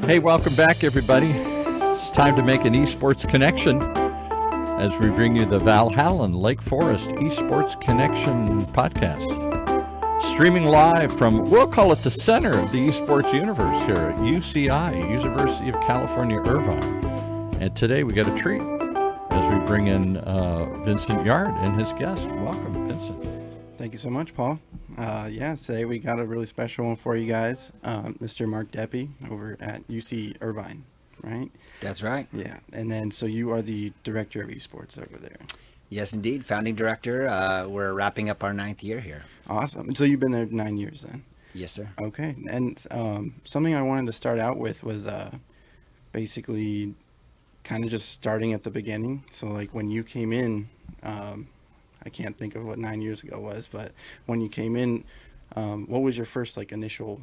Hey, welcome back, everybody. It's time to make an esports connection as we bring you the Valhallan Lake Forest Esports Connection podcast. Streaming live from, we'll call it the center of the esports universe here at UCI, University of California, Irvine. And today we got a treat as we bring in Vincent Yard and his guest. Welcome, Vincent. Thank you so much, Paul. Today we got a really special one for you guys. Mr. Mark Deppe over at UC Irvine, right? That's right. Yeah, and then so you are the director of esports over there. Yes, indeed. Founding director. We're wrapping up our 9th year here. Awesome. So you've been there 9 years then? Yes, sir. Okay. And something I wanted to start out with was basically kind of just starting at the beginning. So like when you came in, I can't think of what 9 years ago was, but when you came in, what was your first like initial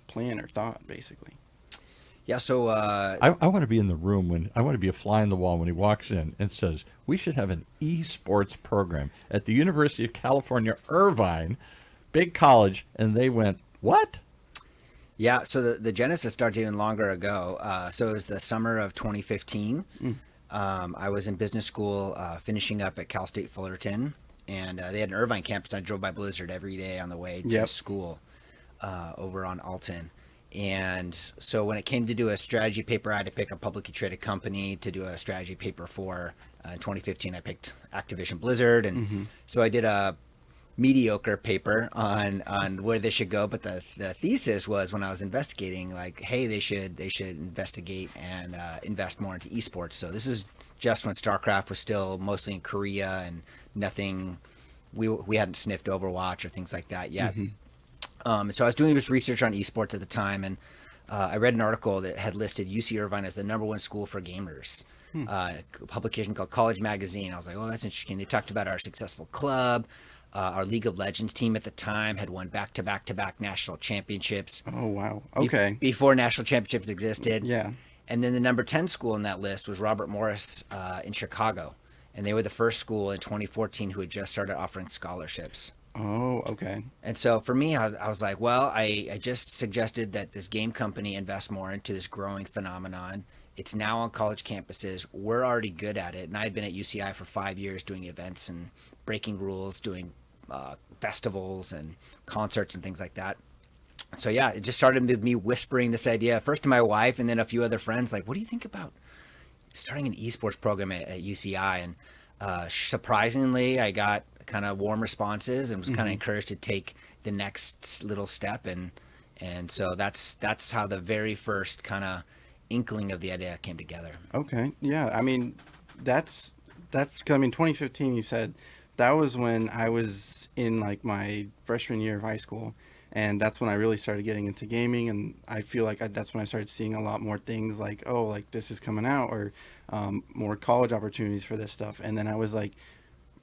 plan or thought basically? Yeah, so I want to be in the room when I want to be a fly on the wall when he walks in and says, we should have an esports program at the University of California, Irvine, big college. And they went, what? Yeah, so the genesis started even longer ago. So it was the summer of 2015. I was in business school, finishing up at Cal State Fullerton, and they had an Irvine campus. I drove by Blizzard every day on the way to school over on Alton. And so when it came to do a strategy paper, I had to pick a publicly traded company to do a strategy paper for. In 2015, I picked Activision Blizzard. And so I did a mediocre paper on where they should go. But the thesis was when I was investigating, like, hey, they should investigate and invest more into esports. So this is just when StarCraft was still mostly in Korea and nothing, we hadn't sniffed Overwatch or things like that yet. So I was doing this research on esports at the time, and I read an article that had listed UC Irvine as the #1 school for gamers. A publication called College Magazine. I was like, oh, that's interesting. They talked about our successful club. Our League of Legends team at the time had won back-to-back national championships. Oh, wow. Okay. Before national championships existed. Yeah. And then the number 10 school in that list was Robert Morris in Chicago. And they were the first school in 2014 who had just started offering scholarships. Oh, okay. And so for me, I was like, well, I just suggested that this game company invest more into this growing phenomenon. It's now on college campuses. We're already good at it. And I had been at UCI for 5 years doing events and breaking rules, doing festivals and concerts and things like that. So yeah, it just started with me whispering this idea first to my wife and then a few other friends, like, what do you think about starting an esports program at UCI? And surprisingly, I got kind of warm responses and was kind of encouraged to take the next little step. And so that's how the very first kind of inkling of the idea came together. Okay. Yeah. I mean, that's, 2015, you said that was when I was in like my freshman year of high school. And that's when I really started getting into gaming. And I feel like that's when I started seeing a lot more things like, oh, like this is coming out, or more college opportunities for this stuff. And then I was like,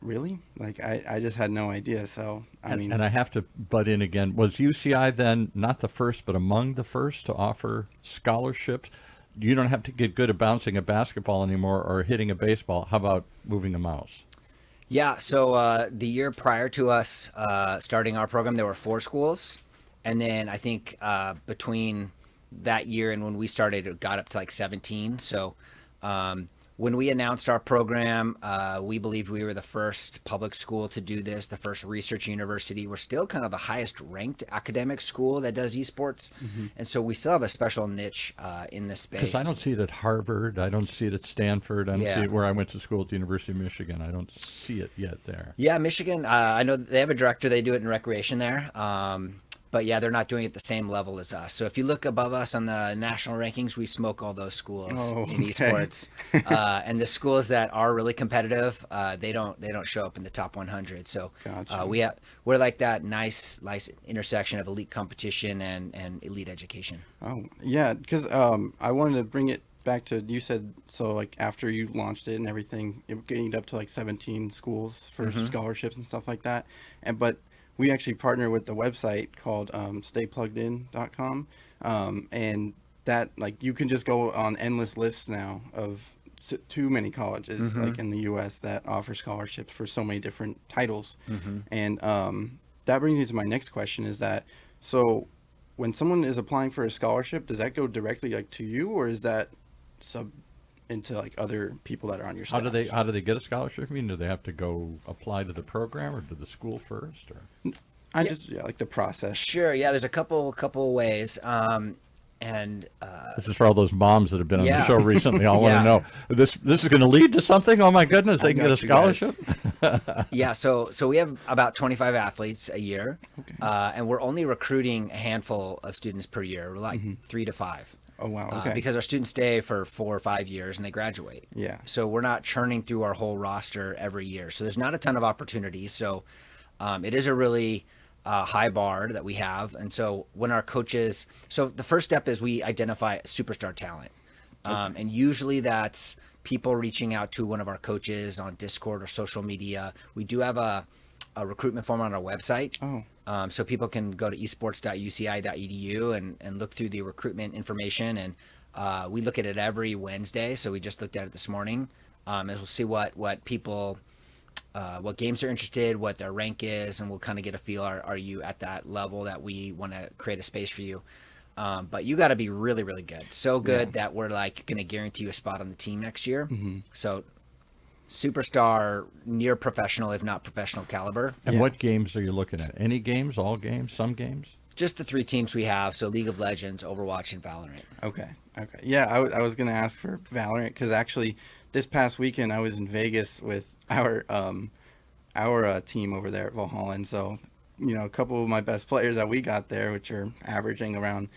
really? Like, I just had no idea. So, And I have to butt in again. Was UCI then not the first, but among the first to offer scholarships? You don't have to get good at bouncing a basketball anymore or hitting a baseball. How about moving a mouse? Yeah, so the year prior to us starting our program, there were 4 schools. And then I think between that year and when we started, it got up to like 17. So when we announced our program, we believed we were the first public school to do this, the first research university. We're still kind of the highest ranked academic school that does esports. And so we still have a special niche in this space. Because I don't see it at Harvard. I don't see it at Stanford. I don't see it where I went to school at the University of Michigan. I don't see it yet there. Yeah, Michigan, I know they have a director. They do it in recreation there. But yeah, they're not doing it at the same level as us. So if you look above us on the national rankings, we smoke all those schools in esports. And the schools that are really competitive, they don't show up in the top 100. So Gotcha. we're like that nice intersection of elite competition and elite education. Oh, yeah, because I wanted to bring it back to, you said, so like after you launched it and everything, it gained up to like 17 schools for scholarships and stuff like that. But we actually partner with the website called staypluggedin.com. And that, like, you can just go on endless lists now of too many colleges like in the US that offer scholarships for so many different titles. And that brings me to my next question is that, so when someone is applying for a scholarship, does that go directly like to you, or is that sub into like other people that are on your How staff? do they get a scholarship? I mean, do they have to go apply to the program or to the school first? Or Like the process. Sure. Yeah. There's a couple ways. And this is for all those moms that have been on the Yeah. show recently. I want Yeah. to know this is going to lead to something. Oh my goodness, they I can get a got you guys. scholarship. yeah, so we have about 25 athletes a year, Okay. and we're only recruiting a handful of students per year. We're like 3 to 5. Oh wow. Okay. Because our students stay for 4 or 5 years and they graduate. Yeah. So we're not churning through our whole roster every year. So there's not a ton of opportunities. So it is a really high bar that we have. And so when our coaches, so the first step is we identify superstar talent. And usually that's people reaching out to one of our coaches on Discord or social media. We do have a recruitment form on our website. Oh. So people can go to esports.uci.edu and look through the recruitment information. And we look at it every Wednesday. So we just looked at it this morning. And we'll see what people, what games they're interested, what their rank is, and we'll kind of get a feel. Are you at that level that we want to create a space for you? But you got to be really, really good. So good that we're like going to guarantee you a spot on the team next year. So superstar, near professional, if not professional caliber. And Yeah. what games are you looking at? Any games? All games? Some games? Just the 3 teams we have. So League of Legends, Overwatch, and Valorant. Okay. Okay. Yeah, I was gonna ask for Valorant because actually this past weekend I was in Vegas with our team over there at Valhallan. So, a couple of my best players that we got there, which are averaging around,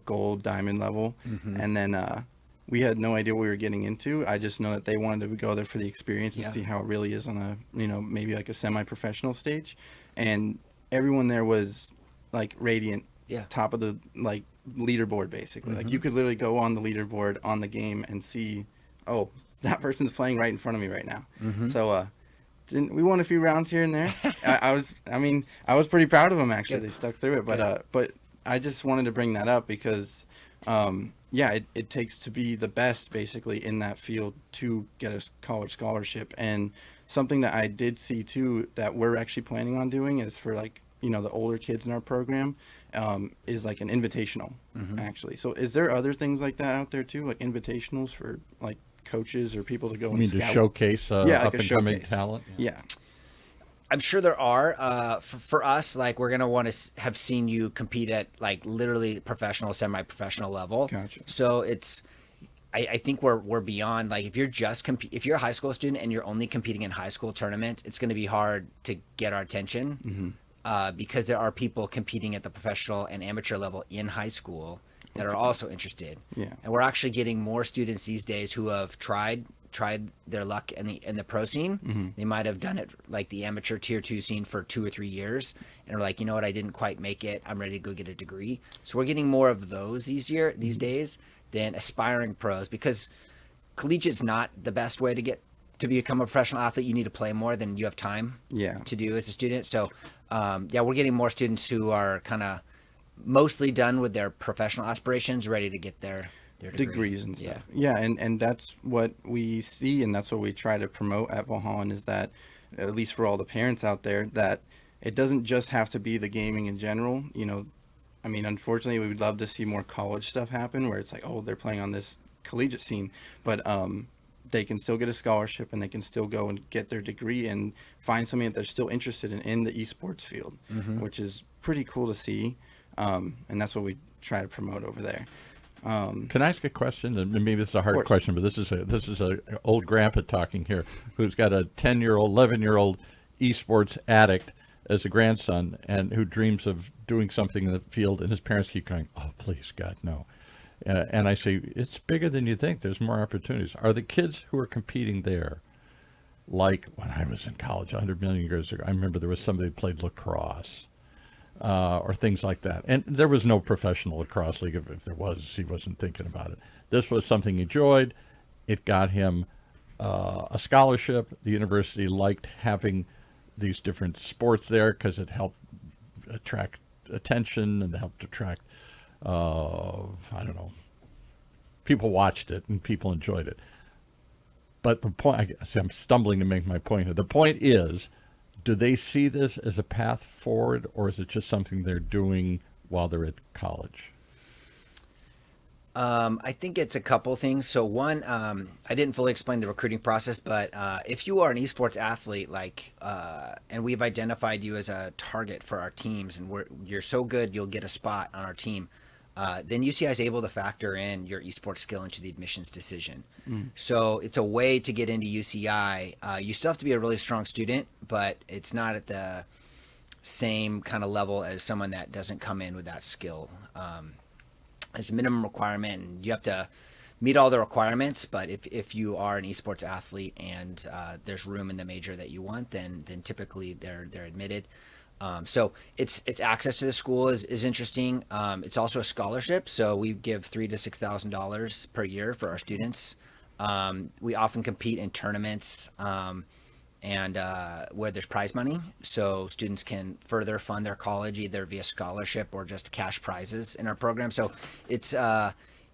gold, diamond level, and then we had no idea what we were getting into. I just know that they wanted to go there for the experience and Yeah. see how it really is on a, maybe like a semi-professional stage, and everyone there was like radiant, Yeah. top of the like leaderboard basically. Like you could literally go on the leaderboard on the game and see, oh, that person's playing right in front of me right now. So we won a few rounds here and there. I was pretty proud of them actually. Good. They stuck through it, but I just wanted to bring that up because it takes to be the best basically in that field to get a college scholarship. And something that I did see too that we're actually planning on doing is for like the older kids in our program is like an invitational actually. So is there other things like that out there too, like invitationals for like coaches or people to go I and mean, to scout? showcase like up a and coming showcase. talent? Yeah. I'm sure there are. For us, like we're gonna want to have seen you compete at like literally professional, semi-professional level. Gotcha. So I think we're beyond like if you're just if you're a high school student and you're only competing in high school tournaments, it's going to be hard to get our attention because there are people competing at the professional and amateur level in high school that are also interested. Yeah. And we're actually getting more students these days who have tried their luck in the pro scene. They might have done it like the amateur tier 2 scene for 2 or 3 years and are like, you know what, I didn't quite make it. I'm ready to go get a degree. So we're getting more of those these days than aspiring pros because collegiate's not the best way to become a professional athlete. You need to play more than you have time to do as a student. So we're getting more students who are kind of mostly done with their professional aspirations, ready to get their degrees and stuff. Yeah, and that's what we see, and that's what we try to promote at Valhallan is that, at least for all the parents out there, that it doesn't just have to be the gaming in general. Unfortunately, we would love to see more college stuff happen where it's like, oh, they're playing on this collegiate scene, but they can still get a scholarship and they can still go and get their degree and find something that they're still interested in the esports field, which is pretty cool to see. And that's what we try to promote over there. Can I ask a question? And maybe this is a hard course. question, but this is a old grandpa talking here, who's got a 10-year-old, 11-year-old esports addict as a grandson, and who dreams of doing something in the field, and his parents keep going, "Oh, please, God, no." And I say, it's bigger than you think. There's more opportunities. Are the kids who are competing there, like when I was in college 100 million years ago, I remember there was somebody who played lacrosse. Or things like that. And there was no professional lacrosse league. If there was, he wasn't thinking about it. This was something he enjoyed. It got him a scholarship. The university liked having these different sports there because it helped attract attention and helped attract, people watched it and people enjoyed it. But the point, I'm stumbling to make my point here. The point is, do they see this as a path forward, or is it just something they're doing while they're at college? I think it's a couple things. So one, I didn't fully explain the recruiting process, but if you are an esports athlete, and we've identified you as a target for our teams, and you're so good, you'll get a spot on our team. Then UCI is able to factor in your esports skill into the admissions decision. So it's a way to get into UCI. You still have to be a really strong student, but it's not at the same kind of level as someone that doesn't come in with that skill. It's a minimum requirement, and you have to meet all the requirements. But if you are an esports athlete and there's room in the major that you want, then typically they're admitted. So it's access to the school is interesting. It's also a scholarship, so we give $3,000 to $6,000 per year for our students. We often compete in tournaments and where there's prize money, so students can further fund their college either via scholarship or just cash prizes in our program. So it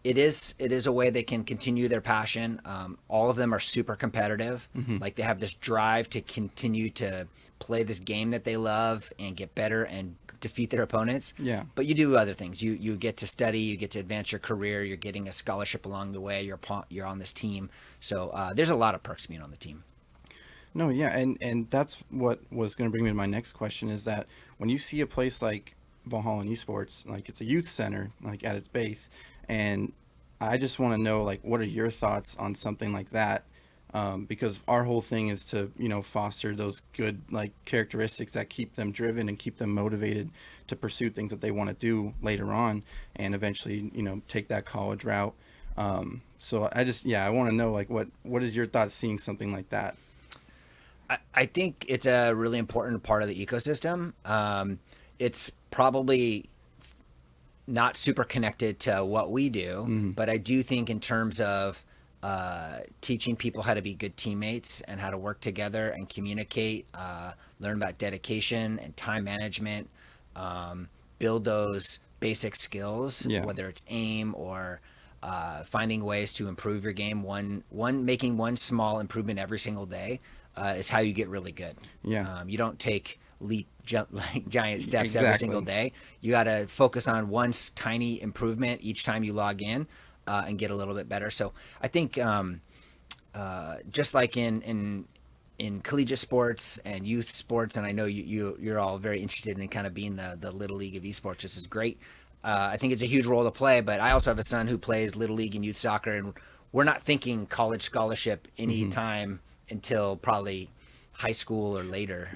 is a way they can continue their passion. All of them are super competitive. Like they have this drive to continue to play this game that they love and get better and defeat their opponents. Yeah. But you do other things. You get to study, you get to advance your career, you're getting a scholarship along the way, you're on this team. So there's a lot of perks being on the team. No, yeah, and that's what was going to bring me to my next question, is that when you see a place like Valhallan Esports, like it's a youth center, like at its base, and I just want to know, like, what are your thoughts on something like that? Because our whole thing is to, foster those good, like, characteristics that keep them driven and keep them motivated to pursue things that they want to do later on and eventually, take that college route. So I want to know, like, what is your thoughts seeing something like that? I think it's a really important part of the ecosystem. It's probably not super connected to what we do, but I do think in terms of teaching people how to be good teammates and how to work together and communicate, learn about dedication and time management, build those basic skills, whether it's aim or finding ways to improve your game. Making one small improvement every single day is how you get really good. You don't take giant steps every single day. You got to focus on one tiny improvement each time you log in and get a little bit better. So I think just like in collegiate sports and youth sports, and I know you're all very interested in kind of being the little league of esports. This is great. I think it's a huge role to play, but I also have a son who plays little league and youth soccer, and we're not thinking college scholarship anytime until probably high school or later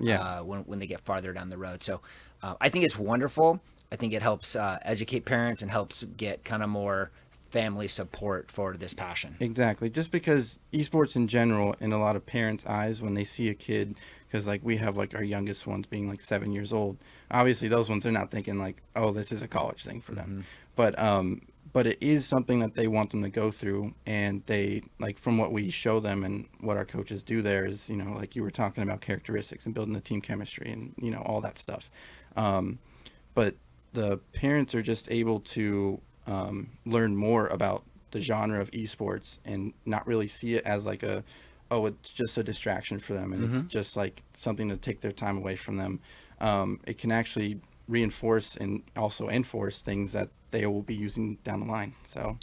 when they get farther down the road. So I think it's wonderful. I think it helps educate parents and helps get kind of more family support for this passion. Exactly. Just because esports in general, in a lot of parents' eyes, when they see a kid, because like we have like our youngest ones being like 7 years old, obviously those ones are not thinking like, oh, this is a college thing for them. But it is something that they want them to go through, and they, like, from what we show them and what our coaches do there is, like you were talking about, characteristics and building the team chemistry and, all that stuff. But the parents are just able to learn more about the genre of esports and not really see it as like it's just a distraction for them, and it's just like something to take their time away from them. It can actually reinforce and also enforce things that they will be using down the line. So,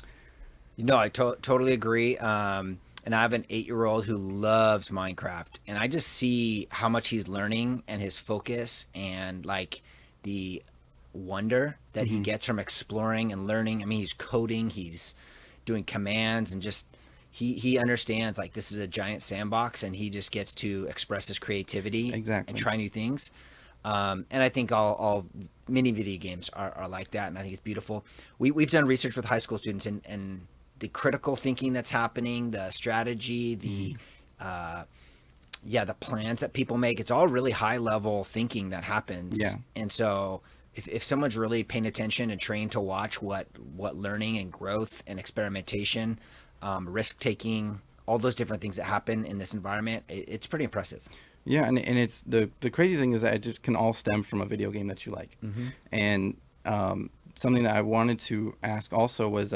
I totally agree. And I have an 8-year-old who loves Minecraft, and I just see how much he's learning and his focus and like the wonder that he gets from exploring and learning. I mean, he's coding, he's doing commands, and just he understands like this is a giant sandbox, and he just gets to express his creativity and try new things. And I think all many video games are like that, and I think it's beautiful. We've done research with high school students, and the critical thinking that's happening, the strategy, the plans that people make, it's all really high level thinking that happens. And so if someone's really paying attention and trained to watch what learning and growth and experimentation, risk taking, all those different things that happen in this environment, it's pretty impressive. Yeah, and it's the crazy thing is that it just can all stem from a video game that you like. And something that I wanted to ask also was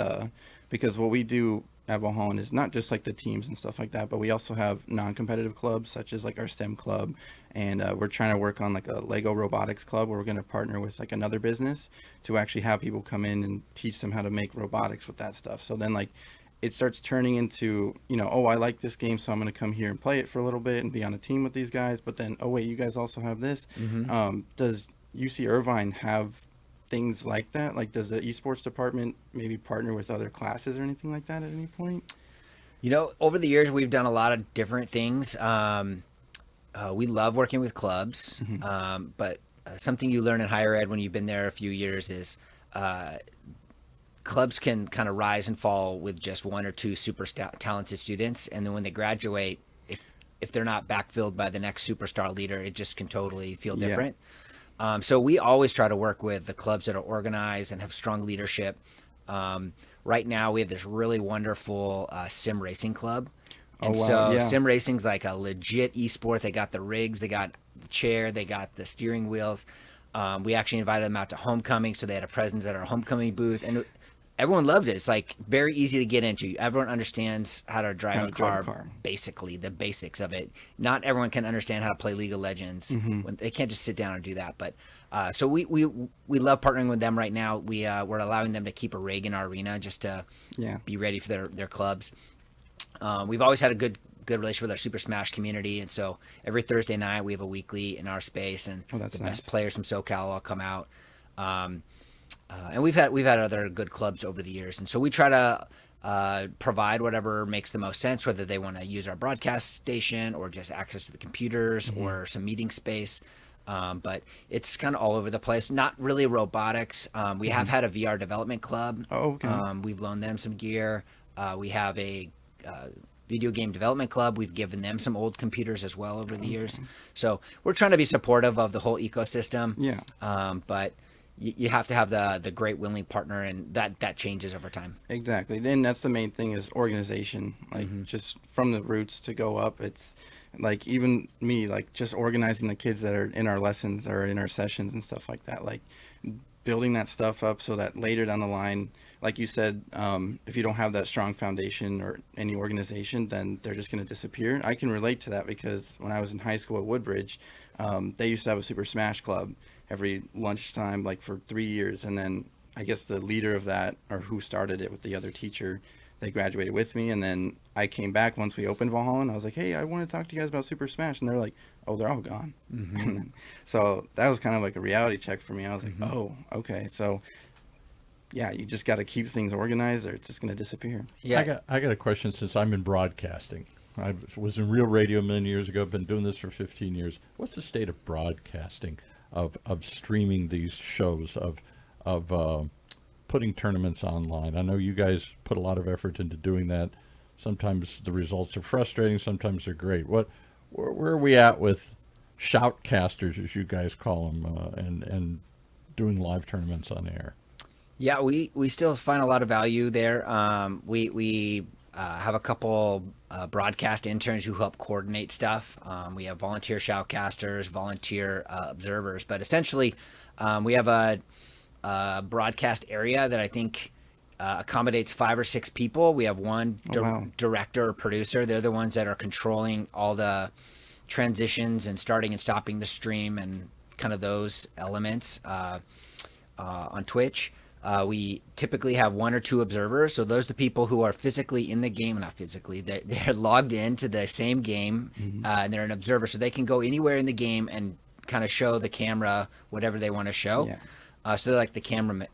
because what we do at Valhallan is not just like the teams and stuff like that, but we also have non-competitive clubs such as like our STEM club, and we're trying to work on like a Lego robotics club where we're going to partner with like another business to actually have people come in and teach them how to make robotics with that stuff. So then like it starts turning into, you know, oh, I like this game, so I'm going to come here and play it for a little bit and be on a team with these guys. But then, oh wait, you guys also have this. Does UC Irvine have things like that? Like, does the esports department maybe partner with other classes or anything like that at any point? You know, over the years, we've done a lot of different things. We love working with clubs, but something you learn in higher ed when you've been there a few years is clubs can kind of rise and fall with just one or two super talented students, and then when they graduate, if they're not backfilled by the next superstar leader, it just can totally feel different. So we always try to work with the clubs that are organized and have strong leadership. Right now, we have this really wonderful sim racing club. And sim racing's like a legit esport. They got the rigs, they got the chair, they got the steering wheels. We actually invited them out to homecoming, so they had a presence at our homecoming booth, and everyone loved it. It's like very easy to get into. Everyone understands how to drive a car, basically the basics of it. Not everyone can understand how to play League of Legends. When they can't just sit down and do that. But so we love partnering with them right now. We're allowing them to keep a rig in our arena just to be ready for their clubs. We've always had a good relationship with our Super Smash community, and so every Thursday night we have a weekly in our space, and the best players from SoCal all come out. And we've had other good clubs over the years, and so we try to provide whatever makes the most sense, whether they want to use our broadcast station or just access to the computers or some meeting space. But it's kind of all over the place. Not really robotics. We have had a VR development club. We've loaned them some gear. We have a video game development club. We've given them some old computers as well over the years. So we're trying to be supportive of the whole ecosystem. But you have to have the great willing partner, and that changes over time. Exactly. Then that's the main thing is organization. Like just from the roots to go up. It's like even me, like just organizing the kids that are in our lessons or in our sessions and stuff like that. Like building that stuff up so that later down the line, like you said, if you don't have that strong foundation or any organization, then they're just going to disappear. I can relate to that because when I was in high school at Woodbridge, they used to have a Super Smash Club every lunchtime, like for 3 years. And then I guess the leader of that, or who started it with the other teacher, they graduated with me. And then I came back once we opened Valhallan. I was like, hey, I want to talk to you guys about Super Smash. And they're like, oh, they're all gone. And then, so that was kind of like a reality check for me. I was like, oh, okay. So yeah, you just got to keep things organized or it's just going to disappear. Yeah. I got a question since I'm in broadcasting. I was in real radio many years ago. I've been doing this for 15 years. What's the state of broadcasting, of streaming these shows, of putting tournaments online? I know you guys put a lot of effort into doing that. Sometimes the results are frustrating. Sometimes they're great. Where are we at with shoutcasters, as you guys call them, and doing live tournaments on air? Yeah, we still find a lot of value there. We have a couple broadcast interns who help coordinate stuff. We have volunteer shoutcasters, volunteer observers, but essentially we have a broadcast area that I think accommodates 5 or 6 people. We have one director or producer. They're the ones that are controlling all the transitions and starting and stopping the stream and kind of those elements on Twitch. We typically have 1 or 2 observers. So those are the people who are physically in the game, not physically, they're logged into the same game and they're an observer. So they can go anywhere in the game and kind of show the camera whatever they want to show. So they're like the camera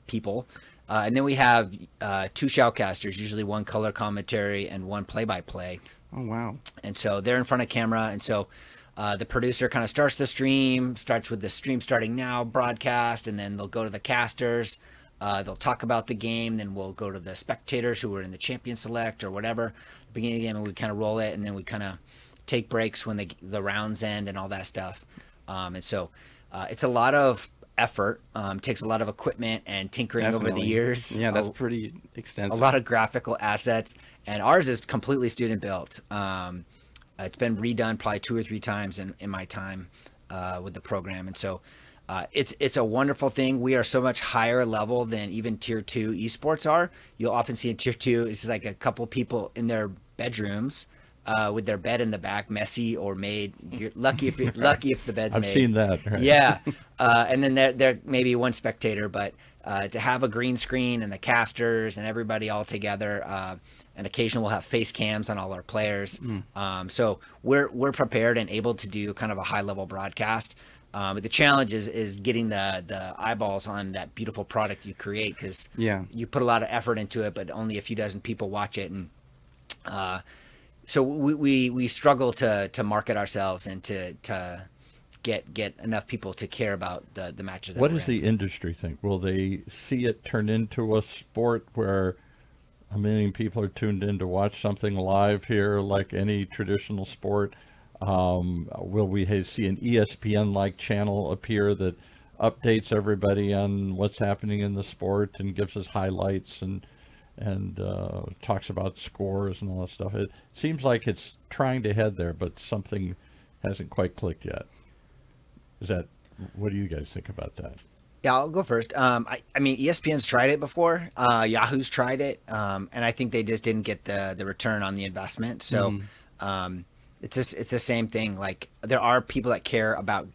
people. And then we have 2 shoutcasters, usually 1 color commentary and 1 play-by-play. Oh, wow. And so they're in front of camera. And so the producer kind of starts the stream, starts with the stream starting now broadcast, and then they'll go to the casters. They'll talk about the game. Then we'll go to the spectators who are in the champion select or whatever, the beginning of the game, and we kind of roll it. And then we kind of take breaks when the rounds end and all that stuff. And so it's a lot of effort, takes a lot of equipment and tinkering over the years. Yeah, that's pretty extensive. A lot of graphical assets, and ours is completely student built. It's been redone probably 2 or 3 times in my time with the program, and so It's a wonderful thing. We are so much higher level than even tier 2 esports are. You'll often see in tier 2, it's like a couple people in their bedrooms with their bed in the back, messy or made. You're lucky if the bed's I've made. seen that. Right? Yeah, and then there may be one spectator, but to have a green screen and the casters and everybody all together, and occasionally we'll have face cams on all our players. So we're prepared and able to do kind of a high level broadcast. But the challenge is getting the eyeballs on that beautiful product you create, because you put a lot of effort into it, but only a few dozen people watch it, and so we struggle to market ourselves and to get enough people to care about the matches. What does the industry think? Will they see it turn into a sport where 1 million people are tuned in to watch something live here, like any traditional sport? Will we see an ESPN-like channel appear that updates everybody on what's happening in the sport and gives us highlights and talks about scores and all that stuff? It seems like it's trying to head there, but something hasn't quite clicked yet. What do you guys think about that? Yeah, I'll go first. I mean, ESPN's tried it before. Yahoo's tried it, and I think they just didn't get the return on the investment. So it's the same thing. Like, there are people that care about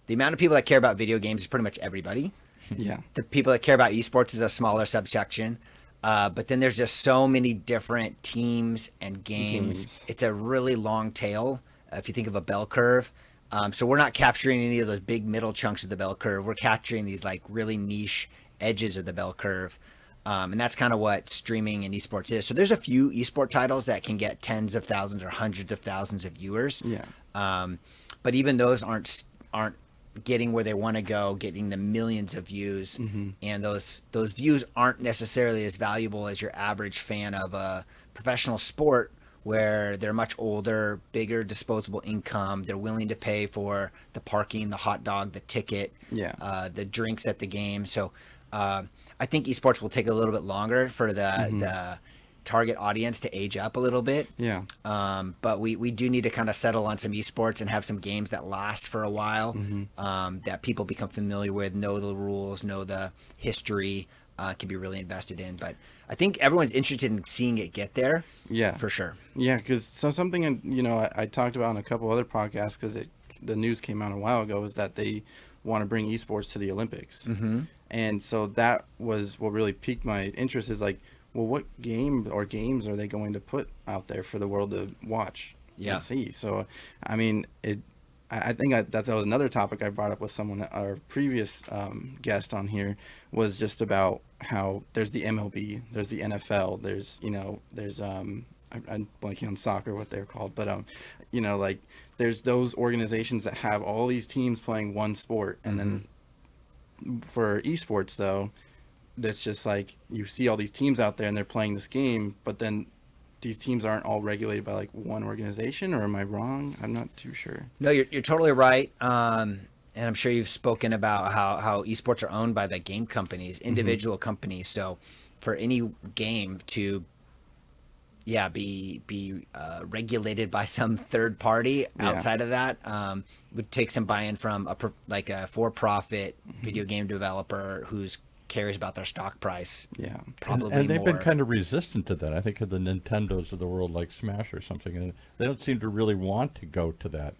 the amount of people that care about video games is pretty much everybody. Yeah. The people that care about esports is a smaller subsection. But then there's just so many different teams and games. It's a really long tail, if you think of a bell curve. So we're not capturing any of those big middle chunks of the bell curve. We're capturing these like really niche edges of the bell curve. And that's kind of what streaming and esports is. So there's a few esport titles that can get tens of thousands or hundreds of thousands of viewers. Yeah. But even those aren't getting where they want to go, getting the millions of views. And those views aren't necessarily as valuable as your average fan of a professional sport, where they're much older, bigger disposable income. They're willing to pay for the parking, the hot dog, the ticket, the drinks at the game. So I think esports will take a little bit longer for the target audience to age up a little bit. Yeah. But we do need to kind of settle on some esports and have some games that last for a while, that people become familiar with, know the rules, know the history, can be really invested in. But I think everyone's interested in seeing it get there. Yeah, for sure. Yeah, because something I talked about on a couple other podcasts, because the news came out a while ago, is that they want to bring esports to the Olympics. And so that was what really piqued my interest, is like, well, what game or games are they going to put out there for the world to watch and see? So, I mean, I think that was another topic I brought up with someone, our previous guest on here, was just about how there's the MLB, there's the NFL, there's I'm blanking on soccer, what they're called, but like, there's those organizations that have all these teams playing one sport, and then for esports though, that's just like, you see all these teams out there and they're playing this game, but then these teams aren't all regulated by like one organization, or am I wrong? I'm not too sure. No, you're totally right. And I'm sure you've spoken about how esports are owned by the game companies, individual companies. So for any game to be regulated by some third party outside of that, would take some buy-in from a for-profit video game developer who's cares about their stock price. Yeah, probably and they've more. been kind of resistant to that. I think of the Nintendos of the world, like Smash or something, and they don't seem to really want to go to that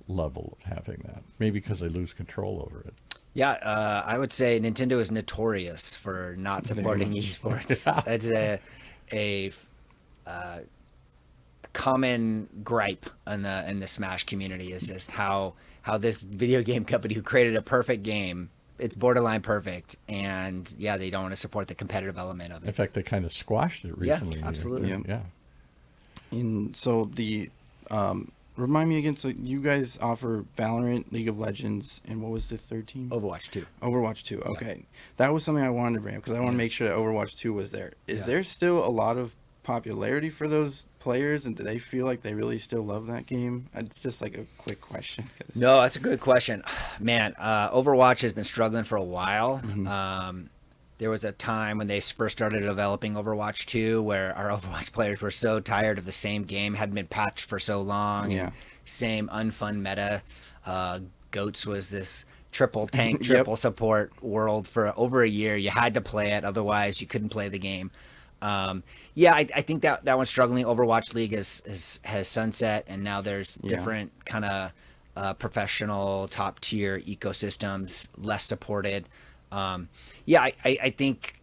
level of having that. Maybe because they lose control over it. Yeah, I would say Nintendo is notorious for not supporting esports. That's a common gripe in the Smash community, is just how this video game company who created a perfect game, it's borderline perfect, and they don't want to support the competitive element of it. In fact, they kind of squashed it recently. Yeah, absolutely. Yeah. And so remind me again, so you guys offer Valorant, League of Legends, and what was the third team? Overwatch 2. Overwatch 2, okay. That was something I wanted to bring up, because I want to make sure that Overwatch 2 was there. Is there still a lot of popularity for those players, and do they feel like they really still love that game? It's just like a quick question. No, that's a good question. Man, Overwatch has been struggling for a while. There was a time when they first started developing Overwatch 2 where our Overwatch players were so tired of the same game, hadn't been patched for so long, and same unfun meta. GOATS was this triple tank, Yep. triple support world for over a year. You had to play it, otherwise you couldn't play the game. Yeah, I think that one's struggling. Overwatch League has sunset, and now there's Yeah. different kind of professional top tier ecosystems, less supported. Yeah, I think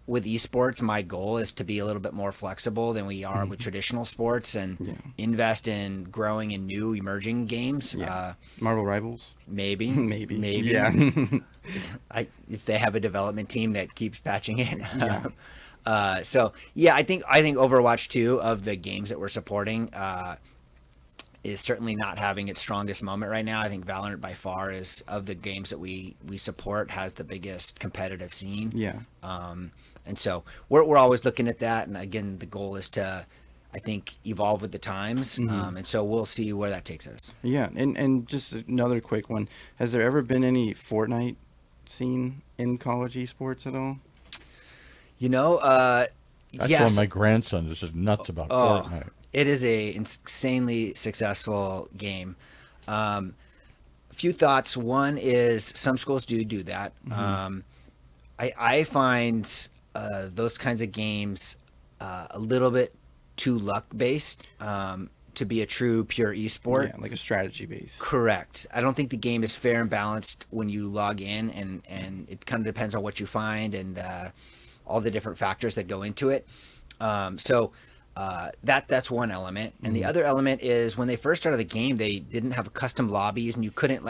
with esports, my goal is to be a little bit more flexible than we are with traditional sports, and Yeah. invest in growing in new emerging games. Yeah. Marvel Rivals. Maybe, Maybe. maybe. Yeah. If they have a development team that keeps patching it. Yeah. So yeah, I think Overwatch 2 of the games that we're supporting is certainly not having its strongest moment right now. I think Valorant by far is, of the games that we support, has the biggest competitive scene. Yeah. And so we're always looking at that. And again, the goal is to, I think, evolve with the times. And so we'll see where that takes us. Yeah. And just another quick one. Has there ever been any Fortnite scene in college esports at all? You know, That's yes. one of my grandsons is just nuts about Fortnite. It is a insanely successful game. A few thoughts. One is some schools do that. I find those kinds of games a little bit too luck based to be a true pure esport. Yeah, like a strategy base. Correct. I don't think the game is fair and balanced when you log in, and it kind of depends on what you find and all the different factors that go into it. So that's one element. And the other element is when they first started the game, they didn't have custom lobbies, and you couldn't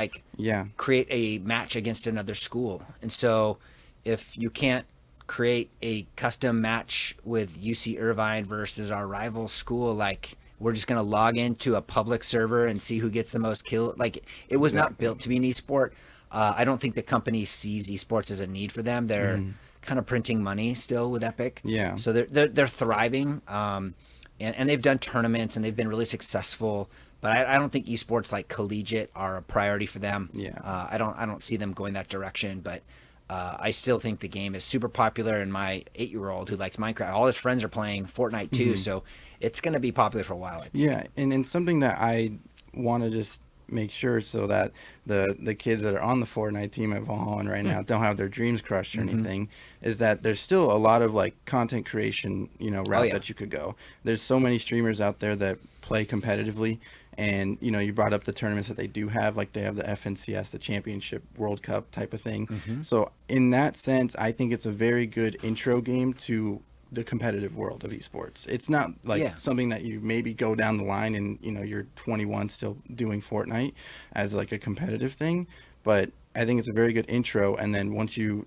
create a match against another school. And so if you can't create a custom match with UC Irvine versus our rival school, like, we're just going to log into a public server and see who gets the most kill. Like, it was not built to be an esport. I don't think the company sees esports as a need for them. They're kind of printing money still with Epic. Yeah. So they're thriving, and they've done tournaments and they've been really successful. But I don't think esports like collegiate are a priority for them. Yeah. I don't see them going that direction. But I still think the game is super popular. And my 8-year-old who likes Minecraft, all his friends are playing Fortnite too. So it's going to be popular for a while, I think. Yeah, and something that I want to just make sure so that the kids that are on the Fortnite team at Valhallan right now don't have their dreams crushed or anything, is that there's still a lot of like content creation, route that you could go. There's so many streamers out there that play competitively, and you brought up the tournaments that they do have, like they have the FNCS, the Championship World Cup type of thing. So in that sense, I think it's a very good intro game to the competitive world of esports. It's not like something that you maybe go down the line and you're 21 still doing Fortnite as like a competitive thing, but I think it's a very good intro. And then once you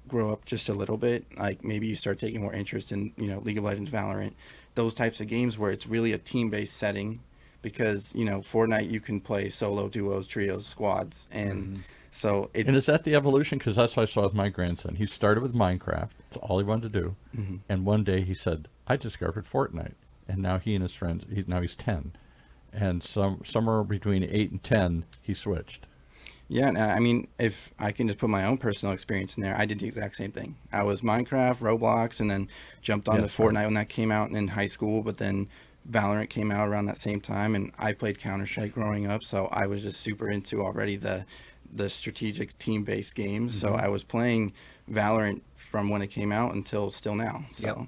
grow up just a little bit, like maybe you start taking more interest in League of Legends, Valorant, those types of games where it's really a team-based setting, because Fortnite you can play solo, duos, trios, squads, and so And is that the evolution? Because that's what I saw with my grandson. He started with Minecraft. That's all he wanted to do. And one day he said, I discovered Fortnite. And now he and his friends, now he's 10. And somewhere between 8 and 10, he switched. Yeah, and I mean, if I can just put my own personal experience in there, I did the exact same thing. I was Minecraft, Roblox, and then jumped on to Fortnite when that came out in high school, but then Valorant came out around that same time, and I played Counter-Strike growing up, so I was just super into already the strategic team-based games. So I was playing Valorant from when it came out until still now. So,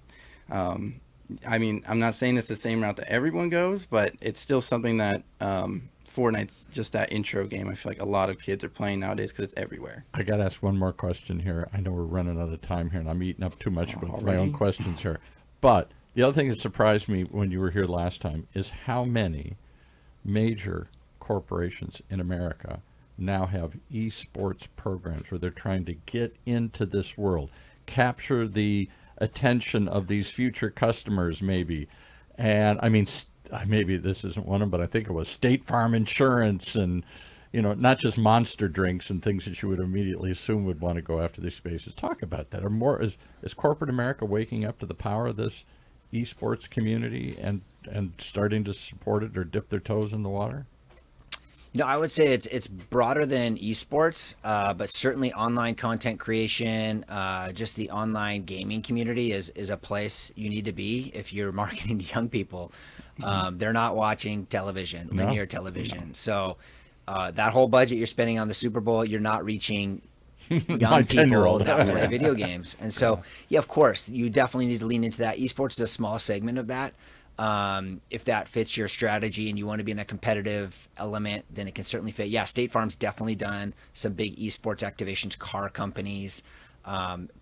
I mean, I'm not saying it's the same route that everyone goes, but it's still something that Fortnite's just that intro game. I feel like a lot of kids are playing nowadays because it's everywhere. I got to ask one more question here. I know we're running out of time here, and I'm eating up too much with my own questions here. But the other thing that surprised me when you were here last time is how many major corporations in America now have esports programs where they're trying to get into this world, capture the attention of these future customers maybe. And I mean, maybe this isn't one of them, but I think it was State Farm Insurance and, not just Monster drinks and things that you would immediately assume would want to go after these spaces. Talk about that. Is corporate America waking up to the power of this esports community and starting to support it or dip their toes in the water? I would say it's broader than esports, but certainly online content creation, just the online gaming community is a place you need to be if you're marketing to young people. They're not watching television, linear television. So that whole budget you're spending on the Super Bowl, you're not reaching My young people 10-year-old. that play video games. And so, yeah, of course, you definitely need to lean into that. Esports is a small segment of that. If that fits your strategy and you want to be in that competitive element, then it can certainly fit. Yeah, State Farm's definitely done some big esports activations, car companies,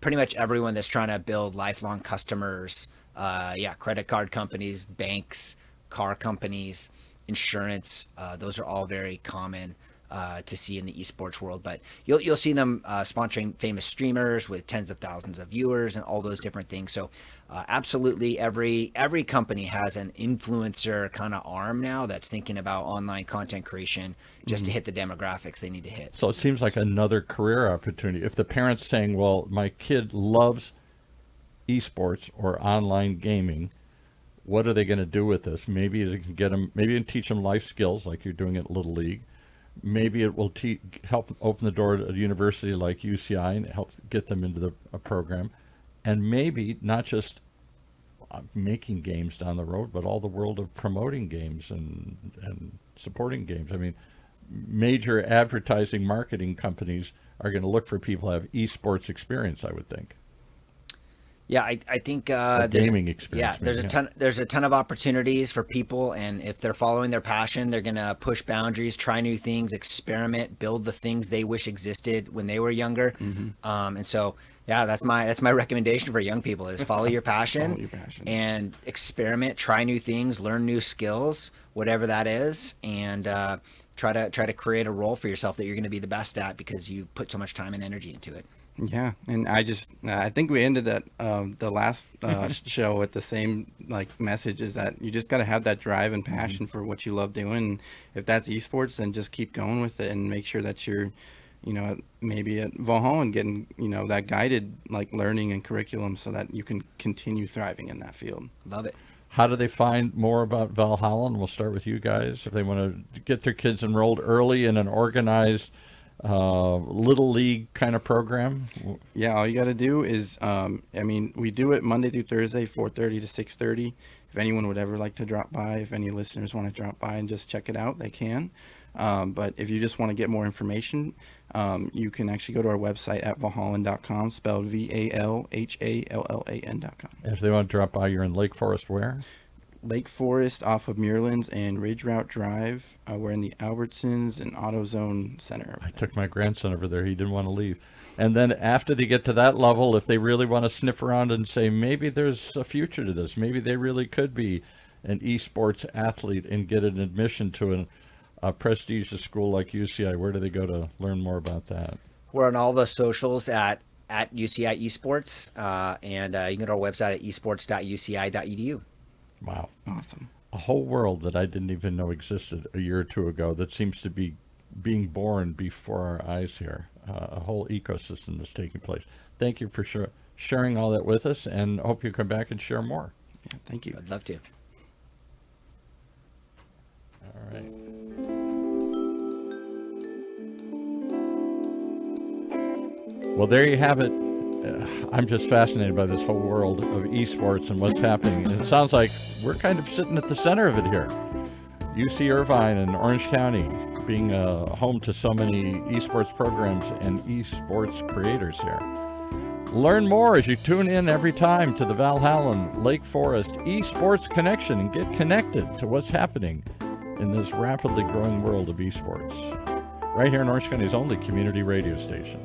pretty much everyone that's trying to build lifelong customers. Credit card companies, banks, car companies, insurance. Those are all very common to see in the esports world, but you'll see them sponsoring famous streamers with tens of thousands of viewers and all those different things. So absolutely every company has an influencer kind of arm now that's thinking about online content creation just to hit the demographics they need to hit. So it seems like another career opportunity. If the parent's saying, well, my kid loves esports or online gaming, what are they going to do with this? Maybe it can get them, maybe it can teach them life skills like you're doing at Little League. Maybe it will help open the door to a university like UCI and help get them into a program. And maybe not just making games down the road, but all the world of promoting games and supporting games. I mean, major advertising marketing companies are going to look for people who have esports experience, I would think. Yeah, I think gaming experience. Yeah, there's a ton of opportunities for people, and if they're following their passion, they're gonna push boundaries, try new things, experiment, build the things they wish existed when they were younger. And so, yeah, that's my recommendation for young people is follow your passion, and experiment, try new things, learn new skills, whatever that is, and try to create a role for yourself that you're going to be the best at because you've put so much time and energy into it. Yeah, and I think we ended that the last show with the same message is that you just got to have that drive and passion for what you love doing. If that's esports, then just keep going with it and make sure that you're, maybe at Valhallan getting that guided learning and curriculum so that you can continue thriving in that field. Love it. How do they find more about Valhallan? We'll start with you guys. If they want to get their kids enrolled early in an organized Little League kind of program? Yeah, all you got to do is, we do it Monday through Thursday, 4:30 to 6:30. If anyone would ever like to drop by, if any listeners want to drop by and just check it out, they can. But if you just want to get more information, you can actually go to our website at valhallan.com, spelled VALHALLAN.com. If they want to drop by, you're in Lake Forest where? Lake Forest off of Muirlands and Ridge Route Drive. We're in the Albertsons and AutoZone Center. I took my grandson over there. He didn't want to leave. And then after they get to that level, if they really want to sniff around and say, maybe there's a future to this, maybe they really could be an esports athlete and get an admission to a prestigious school like UCI, where do they go to learn more about that? We're on all the socials at UCI Esports, and you can go to our website at esports.uci.edu. Wow. Awesome. A whole world that I didn't even know existed a year or two ago that seems to be being born before our eyes here. A whole ecosystem that's taking place. Thank you for sharing all that with us, and hope you come back and share more. Yeah, thank you. I'd love to. All right. Well, there you have it. I'm just fascinated by this whole world of esports and what's happening. And it sounds like we're kind of sitting at the center of it here. UC Irvine and Orange County being home to so many esports programs and esports creators here. Learn more as you tune in every time to the Valhallan Lake Forest Esports Connection and get connected to what's happening in this rapidly growing world of esports. Right here in Orange County's only community radio station.